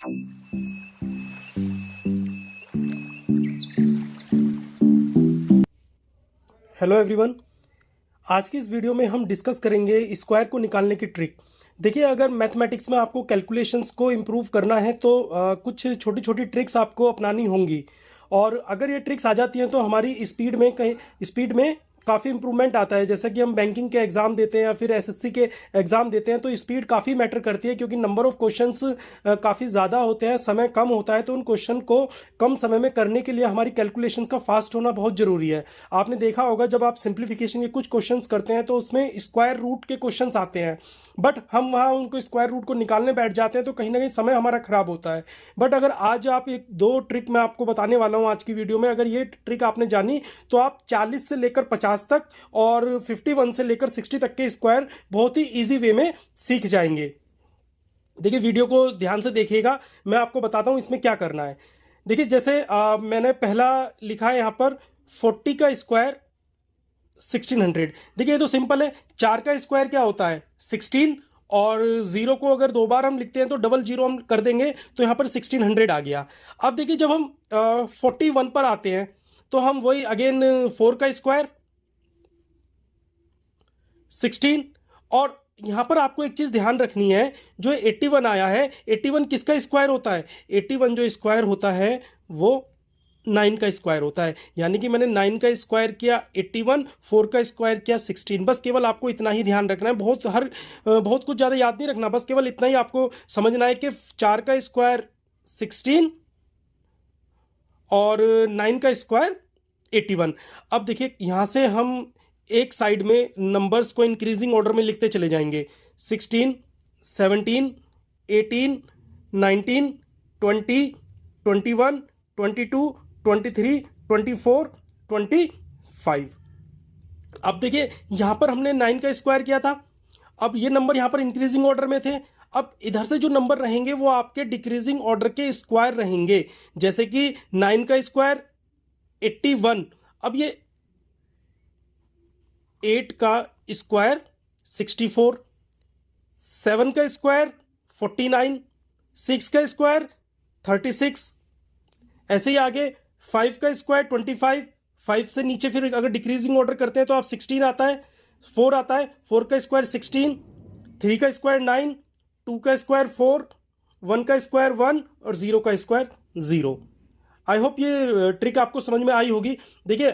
Hello everyone, आज की इस वीडियो में हम डिस्कस करेंगे स्क्वायर को निकालने की ट्रिक। देखिए, अगर मैथमेटिक्स में आपको कैलकुलेशंस को इम्प्रूव करना है तो कुछ छोटी छोटी ट्रिक्स आपको अपनानी होंगी। और अगर ये ट्रिक्स आ जाती हैं तो हमारी स्पीड में काफ़ी इंप्रूवमेंट आता है। जैसे कि हम बैंकिंग के एग्ज़ाम देते हैं या फिर एसएससी के एग्ज़ाम देते हैं तो स्पीड काफ़ी मैटर करती है, क्योंकि नंबर ऑफ़ क्वेश्चंस काफ़ी ज़्यादा होते हैं, समय कम होता है। तो उन क्वेश्चन को कम समय में करने के लिए हमारी कैलकुलेशंस का फास्ट होना बहुत ज़रूरी है। आपने देखा होगा, जब आप सिंप्लीफिकेशन के कुछ क्वेश्चंस करते हैं तो उसमें स्क्वायर रूट के क्वेश्चंस आते हैं, बट हम वहाँ उनको स्क्वायर रूट को निकालने बैठ जाते हैं तो कहीं ना कहीं समय हमारा खराब होता है। बट अगर आज आप एक दो ट्रिक मैं आपको बताने वाला हूँ आज की वीडियो में, अगर ये ट्रिक आपने जानी तो आप 40 से लेकर 50 तक और 51 से लेकर 60 तक के स्क्वायर बहुत ही ईजी वे में सीख जाएंगे। देखिए, वीडियो को ध्यान से देखिएगा, मैं आपको बताता हूँ इसमें क्या करना है। देखिए, जैसे मैंने पहला लिखा है यहाँ पर 40 का स्क्वायर 1600। देखिए, ये तो सिंपल है। 4 का स्क्वायर क्या होता है 16, और जीरो को अगर दो बार हम लिखते हैं तो डबल जीरो हम कर देंगे तो यहाँ पर 1600 आ गया। अब देखिए, जब हम 41 पर आते हैं तो हम वही अगेन 4 का स्क्वायर 16, और यहाँ पर आपको एक चीज़ ध्यान रखनी है, जो 81 आया है, 81 किसका स्क्वायर होता है? 81 जो स्क्वायर होता है वो 9 का स्क्वायर होता है। यानी कि मैंने 9 का स्क्वायर किया 81, 4 का स्क्वायर किया 16। बस केवल आपको इतना ही ध्यान रखना है, बहुत कुछ ज़्यादा याद नहीं रखना, बस केवल इतना ही आपको समझना है कि 4 का स्क्वायर 16 और 9 का स्क्वायर 81। अब देखिए, यहाँ से हम एक साइड में नंबर्स को इंक्रीजिंग ऑर्डर में लिखते चले जाएंगे। 16, 17, 18, 19, 20, 21, 22, 23, 24, 25। अब देखिए, यहां पर हमने 9 का स्क्वायर किया था। अब ये नंबर यहां पर इंक्रीजिंग ऑर्डर में थे। अब इधर से जो नंबर रहेंगे वो आपके डिक्रीजिंग ऑर्डर के स्क्वायर रहेंगे। जैसे कि 9 का स्क्वायर 81, अब ये 8 का स्क्वायर 64, 7 का स्क्वायर 49, 6 का स्क्वायर 36, ऐसे ही आगे 5 का स्क्वायर 25। 5 से नीचे फिर अगर डिक्रीजिंग ऑर्डर करते हैं तो आप 16 आता है, 4 आता है, 4 का स्क्वायर 16, 3 का स्क्वायर 9, 2 का स्क्वायर 4, 1 का स्क्वायर 1 और 0 का स्क्वायर 0। आई होप ये ट्रिक आपको समझ में आई होगी। देखिए,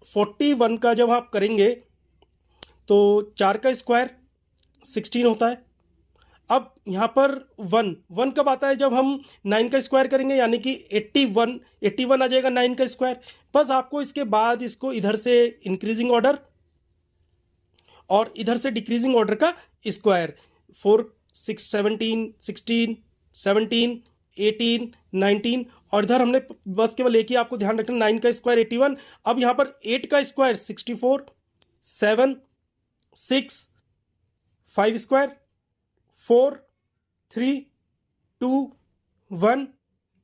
41 का जब आप करेंगे तो 4 का स्क्वायर 16 होता है। अब यहाँ पर 1 कब आता है? जब हम 9 का स्क्वायर करेंगे, यानी कि 81 आ जाएगा 9 का स्क्वायर। बस आपको इसके बाद इसको इधर से इंक्रीजिंग ऑर्डर और इधर से डिक्रीजिंग ऑर्डर का स्क्वायर, 4, 6, 17, 16, 17, 18, 19, और इधर हमने बस केवल एक ही आपको ध्यान रखना, 9 का स्क्वायर 81। अब यहाँ पर 8 का square 64, 7, 6, 5 square 4, 3, 2, 1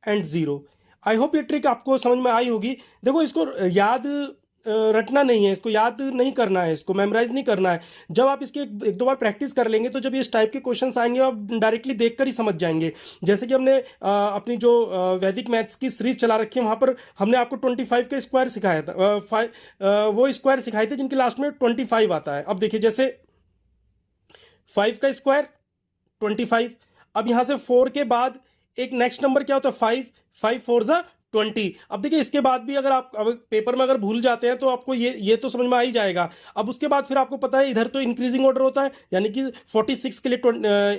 and 0। I hope ये ट्रिक आपको समझ में आई होगी। देखो, इसको याद रटना नहीं है, इसको याद नहीं करना है, इसको मेमोराइज नहीं करना है। जब आप इसके एक दो बार प्रैक्टिस कर लेंगे तो जब इस टाइप के क्वेश्चंस आएंगे आप डायरेक्टली देखकर ही समझ जाएंगे। जैसे कि हमने अपनी जो वैदिक मैथ्स की सीरीज चला रखी है, वहाँ पर हमने आपको 25 का स्क्वायर सिखाया था। वो स्क्वायर सिखाए थे जिनके लास्ट में 25 आता है। अब देखिए, जैसे 5 का स्क्वायर 25। अब यहां से 4 के बाद एक नेक्स्ट नंबर क्या होता है 5, 5 4 जा 20। अब देखिए, इसके बाद भी अगर आप अब पेपर में अगर भूल जाते हैं तो आपको ये तो समझ में आ ही जाएगा। अब उसके बाद फिर आपको पता है इधर तो इंक्रीजिंग ऑर्डर होता है, यानी कि 46 के लिए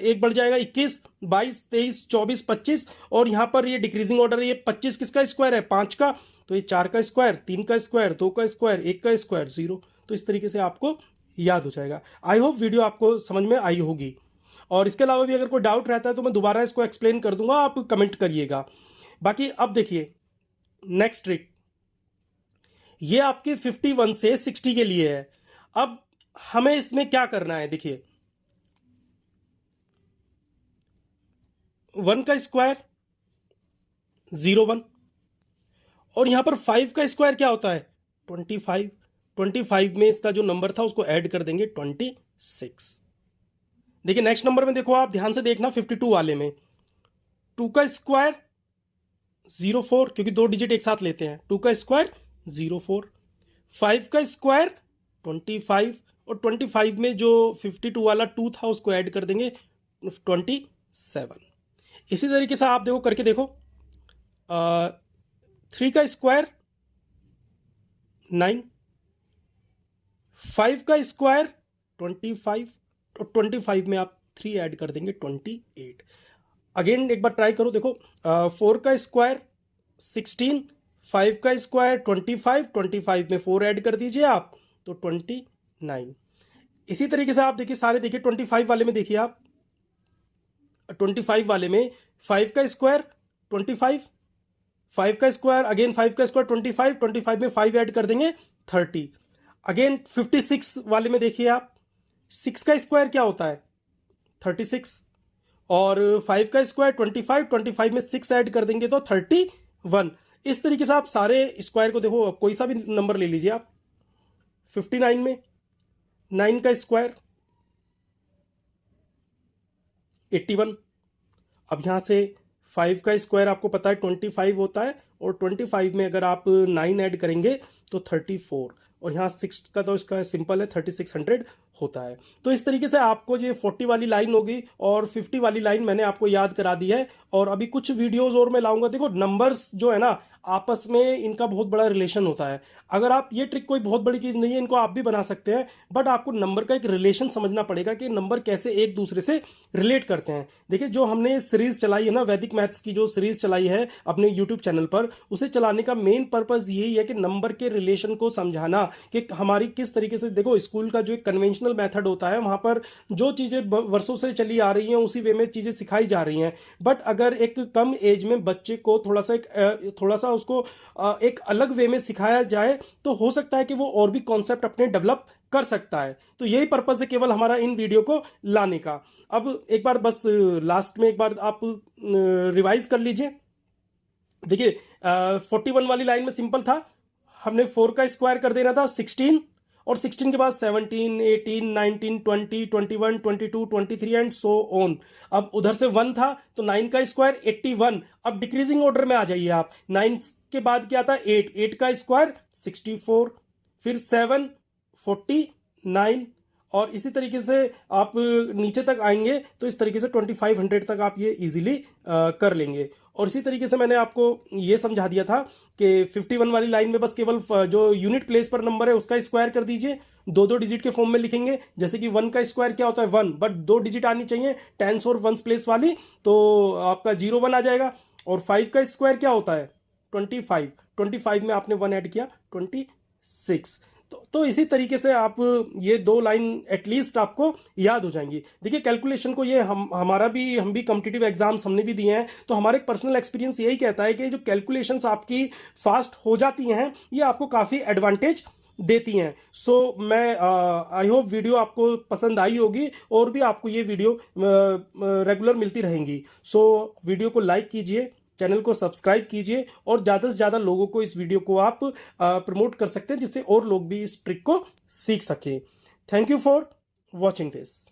एक बढ़ जाएगा 21, 22, 23, 24, 25, और यहाँ पर ये डिक्रीजिंग ऑर्डर है। ये 25 किसका स्क्वायर है? 5 का। तो ये 4 का स्क्वायर, 3 का स्क्वायर, 2 का स्क्वायर, 1 का स्क्वायर 0। तो इस तरीके से आपको याद हो जाएगा। आई होप वीडियो आपको समझ में आई होगी। और इसके अलावा भी अगर कोई डाउट रहता है तो मैं दोबारा इसको एक्सप्लेन कर दूंगा, आप कमेंट करिएगा। बाकी अब देखिए, नेक्स्ट ट्रिक ये आपके 51 से 60 के लिए है। अब हमें इसमें क्या करना है? देखिए, 1 का स्क्वायर 01, और यहां पर 5 का स्क्वायर क्या होता है 25। 25 में इसका जो नंबर था उसको ऐड कर देंगे 26। देखिए, नेक्स्ट नंबर में देखो, आप ध्यान से देखना, 52 वाले में 2 का स्क्वायर 04, क्योंकि 2 डिजिट एक साथ लेते हैं, 2 का स्क्वायर 04, 5 का स्क्वायर 25, और 25 में जो 52 वाला 2 था उसको ऐड कर देंगे 27। इसी तरीके से आप देखो करके देखो, 3 का स्क्वायर 9, 5 का स्क्वायर 25, और 25 में आप 3 ऐड कर देंगे 28। अगेन एक बार ट्राई करो, देखो 4 का स्क्वायर 16, 5 का स्क्वायर 25, 25 में 4 ऐड कर दीजिए आप तो 29। इसी तरीके से आप देखिए सारे, देखिए 25 वाले में देखिए आप, 25 वाले में 5 का स्क्वायर 25, 5 का स्क्वायर अगेन 5 का स्क्वायर 25, 25 में 5 ऐड कर देंगे 30। अगेन 56 वाले में देखिए आप, 6 का स्क्वायर क्या होता है 36, और 5 का स्क्वायर 25, 25 में 6 ऐड कर देंगे तो 31। इस तरीके से आप सारे स्क्वायर को देखो, कोई सा भी नंबर ले लीजिए आप। 59 में 9 का स्क्वायर 81। अब यहां से 5 का स्क्वायर आपको पता है 25 होता है, और 25 में अगर आप 9 ऐड करेंगे तो 34, और यहाँ 6 का तो इसका सिंपल है 3600 होता है। तो इस तरीके से आपको ये 40 वाली लाइन होगी और 50 वाली लाइन मैंने आपको याद करा दी है, और अभी कुछ वीडियोस और मैं लाऊंगा। देखो नंबर्स जो है ना आपस में इनका बहुत बड़ा रिलेशन होता है। अगर आप, ये ट्रिक कोई बहुत बड़ी चीज नहीं है, इनको आप भी बना सकते हैं, बट आपको नंबर का एक रिलेशन समझना पड़ेगा कि नंबर कैसे एक दूसरे से रिलेट करते हैं। देखिए जो हमने सीरीज चलाई है ना, वैदिक मैथ्स की जो सीरीज चलाई है अपने यूट्यूब चैनल पर, उसे चलाने का मेन पर्पज यही है कि नंबर के रिलेशन को समझाना कि हमारी किस तरीके से, देखो स्कूल का जो एक कन्वेंशनल मेथड होता है वहां पर जो चीजें वर्षों से चली आ रही हैं उसी वे में चीजें सिखाई जा रही हैं, बट अगर एक कम एज में बच्चे को थोड़ा सा उसको एक अलग वे में सिखाया जाए तो हो सकता है कि वो और भी कॉन्सेप्ट अपने डेवलप कर सकता है। तो यही पर्पज है केवल हमारा इन वीडियो को लाने का। अब एक बार बस लास्ट में एक बार आप रिवाइज कर लीजिए। देखिए 41 वाली लाइन में सिंपल था, हमने 4 का स्क्वायर कर देना था 16, और 16 के बाद 17, 18, 19, 20, 21, 22, 23 एंड सो ऑन। अब उधर से 1 था तो 9 का स्क्वायर 81। अब डिक्रीजिंग ऑर्डर में आ जाइए आप, 9 के बाद क्या था 8, 8 का स्क्वायर 64, फिर 7 49, और इसी तरीके से आप नीचे तक आएंगे तो इस तरीके से 2500 तक आप ये इजीली कर लेंगे। और इसी तरीके से मैंने आपको ये समझा दिया था कि 51 वाली लाइन में बस केवल जो यूनिट प्लेस पर नंबर है उसका स्क्वायर कर दीजिए, 2 डिजिट के फॉर्म में लिखेंगे। जैसे कि 1 का स्क्वायर क्या होता है 1, बट 2 डिजिट आनी चाहिए टेंस और वंस प्लेस वाली, तो आपका 01 आ जाएगा। और 5 का स्क्वायर क्या होता है 25, 25 में आपने 1 ऐड किया 26। तो इसी तरीके से आप ये 2 लाइन एटलीस्ट आपको याद हो जाएंगी। देखिए कैलकुलेशन को ये हम भी कॉम्पिटिटिव एग्जाम्स हमने भी दिए हैं, तो हमारे पर्सनल एक्सपीरियंस यही कहता है कि जो कैलकुलेशंस आपकी फास्ट हो जाती हैं ये आपको काफ़ी एडवांटेज देती हैं। सो मैं आई होप वीडियो आपको पसंद आई होगी और भी आपको ये वीडियो रेगुलर मिलती रहेंगी। सो वीडियो को लाइक कीजिए, चैनल को सब्सक्राइब कीजिए, और ज़्यादा से ज़्यादा लोगों को इस वीडियो को आप प्रमोट कर सकते हैं जिससे और लोग भी इस ट्रिक को सीख सकें। Thank you for watching this.